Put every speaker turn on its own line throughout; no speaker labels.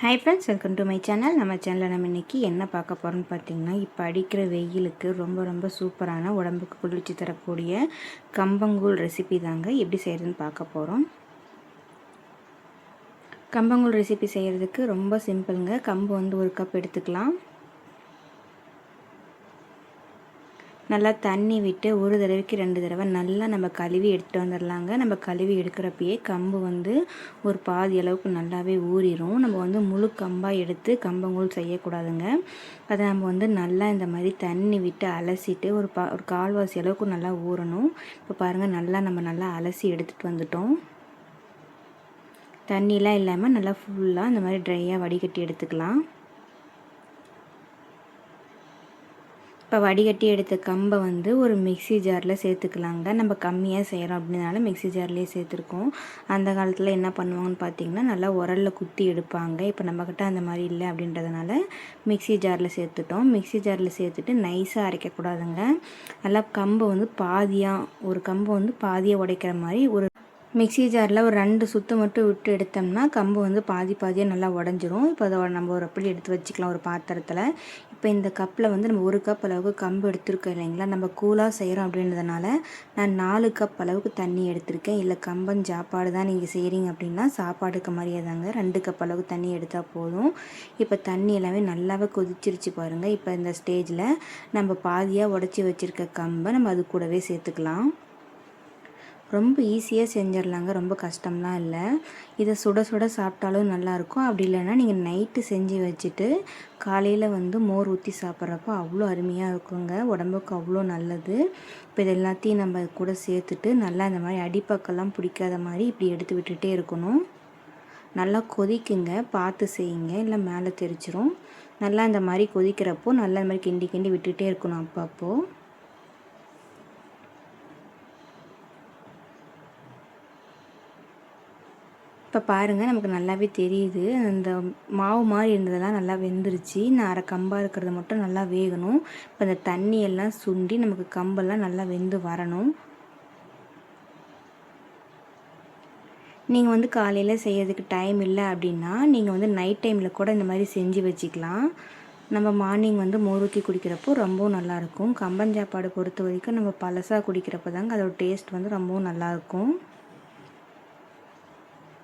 Hi friends, welcome to my channel. நம்ம சேனலில் நம்ம இன்றைக்கி என்ன பார்க்க போகிறோம்னு பார்த்திங்கன்னா, இப்போ அடிக்கிற வெயிலுக்கு ரொம்ப சூப்பரான உடம்புக்கு குளிர்ச்சி தரக்கூடிய கம்பங்கூழ் ரெசிபி தாங்க எப்படி செய்கிறதுன்னு பார்க்க போகிறோம். கம்பங்கூழ் ரெசிபி செய்கிறதுக்கு ரொம்ப சிம்பிளுங்க. கம்பு ஒரு கப் எடுத்துக்கலாம். நல்லா தண்ணி விட்டு ஒரு தடவைக்கு 2 தடவை நல்லா நம்ம கழுவி எடுத்துகிட்டு வந்துடலாங்க. நம்ம கழுவி எடுக்கிறப்பயே கம்பு ஒரு பாதி அளவுக்கு நல்லாவே ஊறிடும். நம்ம முழு கம்பாக எடுத்து கம்பங்கூழ் செய்யக்கூடாதுங்க. அதை நம்ம நல்லா இந்த மாதிரி தண்ணி விட்டு அலசிட்டு ஒரு கால்வாசி அளவுக்கு நல்லா ஊறணும். இப்போ பாருங்கள், நம்ம நல்லா அலசி எடுத்துகிட்டு வந்துட்டோம். தண்ணிலாம் இல்லாமல் நல்லா ஃபுல்லாக இந்த மாதிரி ட்ரையாக வடிகட்டி எடுத்துக்கலாம். இப்போ வடிகட்டி எடுத்த கம்பை ஒரு மிக்சி ஜாரில் சேர்த்துக்கலாங்க. நம்ம கம்மியாக செய்கிறோம் அப்படின்னால மிக்சி ஜார்லேயே சேர்த்துருக்கோம். அந்த காலத்தில் என்ன பண்ணுவாங்கன்னு பார்த்தீங்கன்னா, நல்லா உரலில் குத்தி எடுப்பாங்க. இப்போ நம்மக்கிட்ட அந்த மாதிரி இல்லை அப்படின்றதுனால மிக்சி ஜாரில் சேர்த்துட்டோம். மிக்சி ஜாரில் சேர்த்துட்டு நைஸாக அரைக்கக்கூடாதுங்க. நல்லா கம்பை பாதியாக ஒரு கம்பை பாதியாக உடைக்கிற மாதிரி ஒரு மிக்சி ஜாரில் ஒரு 2 சுற்று மட்டும் விட்டு எடுத்தோம்னா கம்பு பாதியாக நல்லா உடஞ்சிரும். இப்போ அதை நம்ம ஒரு அப்படி எடுத்து வச்சுக்கலாம் ஒரு பாத்திரத்தில். இப்போ இந்த கப்பில் நம்ம 1 கப் அளவுக்கு கம்பு எடுத்துருக்கோம் இல்லைங்களா. நம்ம கூலாக செய்கிறோம் அப்படின்றதுனால நான் 4 கப் அளவுக்கு தண்ணி எடுத்திருக்கேன். இல்லை கம்பன் சாப்பாடு தான் நீங்கள் செய்கிறீங்க அப்படின்னா சாப்பாடுக்கு மாதிரியே தாங்க 2 கப் அளவுக்கு தண்ணி எடுத்தால் போதும். இப்போ தண்ணி எல்லாமே நல்லாவே கொதிச்சிருச்சு பாருங்கள். இப்போ இந்த ஸ்டேஜில் நம்ம பாதியாக உடச்சி வச்சுருக்க கம்பை நம்ம அது கூடவே சேர்த்துக்கலாம். ரொம்ப ஈஸியாக செஞ்சிடலாங்க, ரொம்ப கஷ்டம்லாம் இல்லை. இதை சுட சுட சாப்பிட்டாலும் நல்லாயிருக்கும். அப்படி இல்லைன்னா நீங்கள் நைட்டு செஞ்சு வச்சுட்டு காலையில் மோர் ஊற்றி சாப்பிட்றப்போ அவ்வளோ அருமையாக இருக்குங்க. உடம்புக்கு அவ்வளோ நல்லது. இப்போ இது எல்லாத்தையும் நம்ம கூட சேர்த்துட்டு நல்லா இந்த மாதிரி அடிப்பக்கெல்லாம் பிடிக்காத மாதிரி இப்படி எடுத்து விட்டுட்டே இருக்கணும். நல்லா கொதிக்குங்க, பார்த்து செய்யுங்க, இல்லை மேலே தெரிச்சிரும். நல்லா இந்த மாதிரி கொதிக்கிறப்போ நல்லா இந்த மாதிரி கிண்டி கிண்டி விட்டுகிட்டே இருக்கணும் அப்பப்போ. இப்போ பாருங்கள், நமக்கு நல்லாவே தெரியுது. அந்த மாவு மாதிரி இருந்ததெல்லாம் நல்லா வெந்துருச்சு. நான் அரை கம்பாக இருக்கிறது மட்டும் நல்லா வேகணும். இப்போ அந்த தண்ணியெல்லாம் சுண்டி நமக்கு கம்பெல்லாம் நல்லா வெந்து வரணும். நீங்கள் காலையில் செய்யறதுக்கு டைம் இல்லை அப்படின்னா நீங்கள் நைட் டைமில் கூட இந்த மாதிரி செஞ்சு வச்சுக்கலாம். நம்ம மார்னிங் மோர் ஊற்றி குடிக்கிறப்போ ரொம்பவும் நல்லாயிருக்கும். கம்பஞ்சாப்பாடு பொறுத்த வரைக்கும் நம்ம பழசாக குடிக்கிறப்ப தாங்க அதோட டேஸ்ட் ரொம்பவும் நல்லாயிருக்கும்.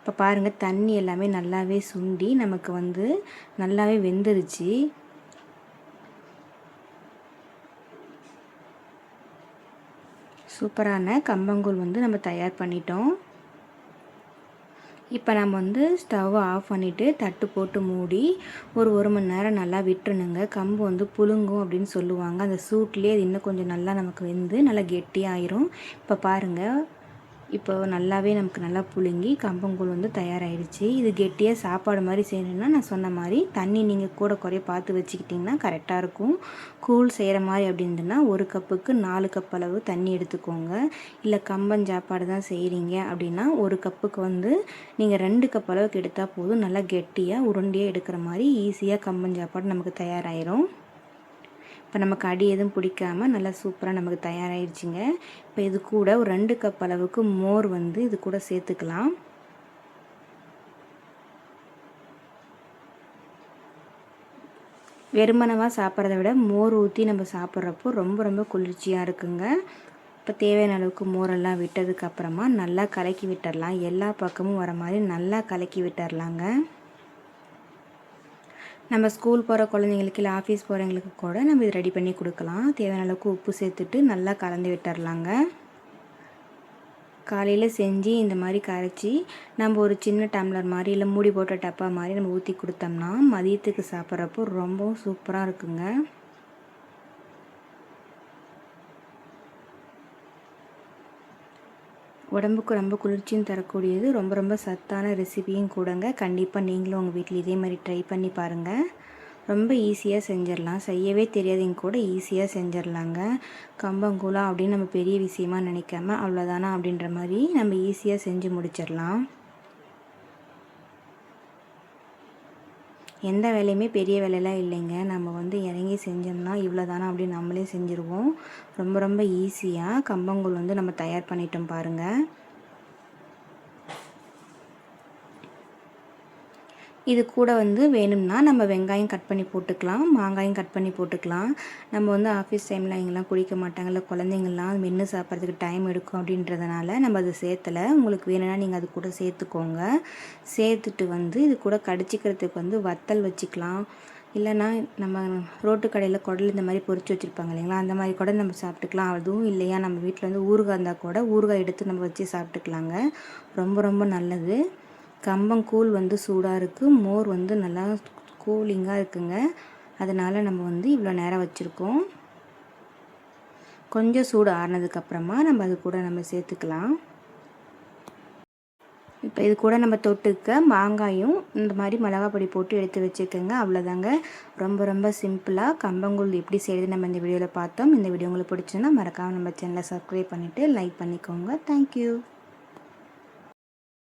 இப்போ பாருங்கள், தண்ணி எல்லாமே நல்லாவே சுண்டி நமக்கு நல்லாவே வெந்துருச்சு. சூப்பரான கம்பங்கூழ் நம்ம தயார் பண்ணிட்டோம். இப்போ நம்ம ஸ்டவ்வை ஆஃப் பண்ணிவிட்டு தட்டு போட்டு மூடி ஒரு மணி நேரம் நல்லா விட்டுருணுங்க. கம்பு புழுங்கும் அப்படின்னு சொல்லுவாங்க. அந்த சூட்லேயே அது இன்னும் கொஞ்சம் நல்லா நமக்கு வெந்து நல்லா கெட்டியாயிரும். இப்போ பாருங்கள், இப்போ நல்லாவே நமக்கு நல்லா புழுங்கி கம்பங்கூழ் தயாராகிடுச்சு. இது கெட்டியாக சாப்பாடு மாதிரி செய்யணுன்னா நான் சொன்ன மாதிரி தண்ணி நீங்கள் கூட குறைய பார்த்து வச்சுக்கிட்டிங்கன்னா கரெக்டாக இருக்கும். கூழ் செய்கிற மாதிரி அப்படின்னா 1 கப்புக்கு 4 கப் அளவு தண்ணி எடுத்துக்கோங்க. இல்லை கம்பஞ்சாப்பாடு தான் செய்கிறீங்க அப்படின்னா 1 கப்புக்கு நீங்கள் 2 கப் அளவுக்கு எடுத்தால் போதும். நல்லா கெட்டியாக உருண்டையாக எடுக்கிற மாதிரி ஈஸியாக கம்பஞ்சாப்பாடு நமக்கு தயாராகிடும். இப்போ நமக்கு அடி எதுவும் பிடிக்காமல் நல்லா சூப்பராக நமக்கு தயாராகிடுச்சிங்க. இப்போ இது கூட ஒரு 2 கப் அளவுக்கு மோர் இது கூட சேர்த்துக்கலாம். வெறுமனவாக சாப்பிட்றத விட மோர் ஊற்றி நம்ம சாப்பிட்றப்போ ரொம்ப குளிர்ச்சியாக இருக்குங்க. இப்போ தேவையான அளவுக்கு மோரெல்லாம் விட்டதுக்கப்புறமா நல்லா கலக்கி விட்டுடலாம். எல்லா பக்கமும் வர மாதிரி நல்லா கலக்கி விட்டுடலாங்க. நம்ம ஸ்கூல் போகிற குழந்தைங்களுக்கு இல்லை ஆஃபீஸ் போகிறவங்களுக்கு கூட நம்ம இது ரெடி பண்ணி கொடுக்கலாம். தேவையான அளவுக்கு உப்பு சேர்த்துட்டு நல்லா கலந்து விட்டுறலாங்க. காலையில் செஞ்சு இந்த மாதிரி கரைச்சி நம்ம ஒரு சின்ன டம்ளர் மாதிரி இல்லை மூடி போட்ட டப்பா மாதிரி நம்ம ஊற்றி கொடுத்தோம்னா மதியத்துக்கு சாப்பிட்றப்போ ரொம்பவும் சூப்பராக இருக்குங்க. உடம்புக்கு ரொம்ப குளிர்ச்சியும் தரக்கூடியது, ரொம்ப சத்தான ரெசிபியும் கூடங்க. கண்டிப்பாக நீங்களும் உங்கள் வீட்டில் இதே மாதிரி ட்ரை பண்ணி பாருங்கள். ரொம்ப ஈஸியாக செஞ்சிடலாம். செய்யவே தெரியாதவங்க கூட ஈஸியாக செஞ்சிடலாங்க. கம்பங்கூழா அப்படின்னு நம்ம பெரிய விஷயமா நினைக்காம அவ்வளோதானா அப்படின்ற மாதிரி நம்ம ஈஸியாக செஞ்சு முடிச்சிடலாம். எந்த வேலையுமே பெரிய வேலையெல்லாம் இல்லைங்க. நம்ம இறங்கி செஞ்சோம்னா இவ்வளோதானா அப்படின்னு நம்மளே செஞ்சுருவோம். ரொம்ப ஈஸியாக கம்பங்கூழ் நம்ம தயார் பண்ணிட்டோம் பாருங்கள். இது கூட வந்து வேணும்னா நம்ம வெங்காயம் கட் பண்ணி போட்டுக்கலாம், மாங்காயும் கட் பண்ணி போட்டுக்கலாம். நம்ம வந்து ஆஃபீஸ் டைமில் இங்கெல்லாம் குடிக்க மாட்டாங்கல்ல, குழந்தைங்கள்லாம் மென்று சாப்பிட்றதுக்கு டைம் எடுக்கும் அப்படின்றதுனால நம்ம அது சேர்த்தலை. உங்களுக்கு வேணும்னா நீங்கள் அது கூட சேர்த்துக்கோங்க. சேர்த்துட்டு வந்து இது கூட கடிச்சிக்கிறதுக்கு வந்து வத்தல் வச்சுக்கலாம். இல்லைனா நம்ம ரோட்டு கடையில் குடல் இந்த மாதிரி பொரிச்சு வச்சுருப்பாங்க இல்லைங்களா, அந்த மாதிரி கூட நம்ம சாப்பிட்டுக்கலாம். அதுவும் இல்லையா நம்ம வீட்டில் வந்து ஊறுகாய் இருந்தால் கூட ஊறுகாய் எடுத்து நம்ம வச்சு சாப்பிட்டுக்கலாங்க. ரொம்ப ரொம்ப நல்லது. கம்பங்கூழ் வந்து சூடாக இருக்குது, மோர் வந்து நல்லா கூலிங்காக இருக்குங்க. அதனால் நம்ம வந்து இவ்வளோ நேரம் வச்சுருக்கோம். கொஞ்சம் சூடு ஆறினதுக்கப்புறமா நம்ம அது கூட நம்ம சேர்த்துக்கலாம். இப்போ இது கூட நம்ம தொட்டுக்க மாங்காயும் இந்த மாதிரி மிளகாய் பொடி போட்டு எடுத்து வச்சுக்கோங்க. அவ்வளோதாங்க. ரொம்ப ரொம்ப சிம்பிளாக கம்பங்கூழ் எப்படி செய்யுது நம்ம இந்த வீடியோவில் பார்த்தோம். இந்த வீடியோ உங்களுக்கு பிடிச்சுன்னா மறக்காமல் நம்ம சேனலை சப்ஸ்கிரைப் பண்ணிவிட்டு லைக் பண்ணிக்கோங்க. தேங்க்யூ.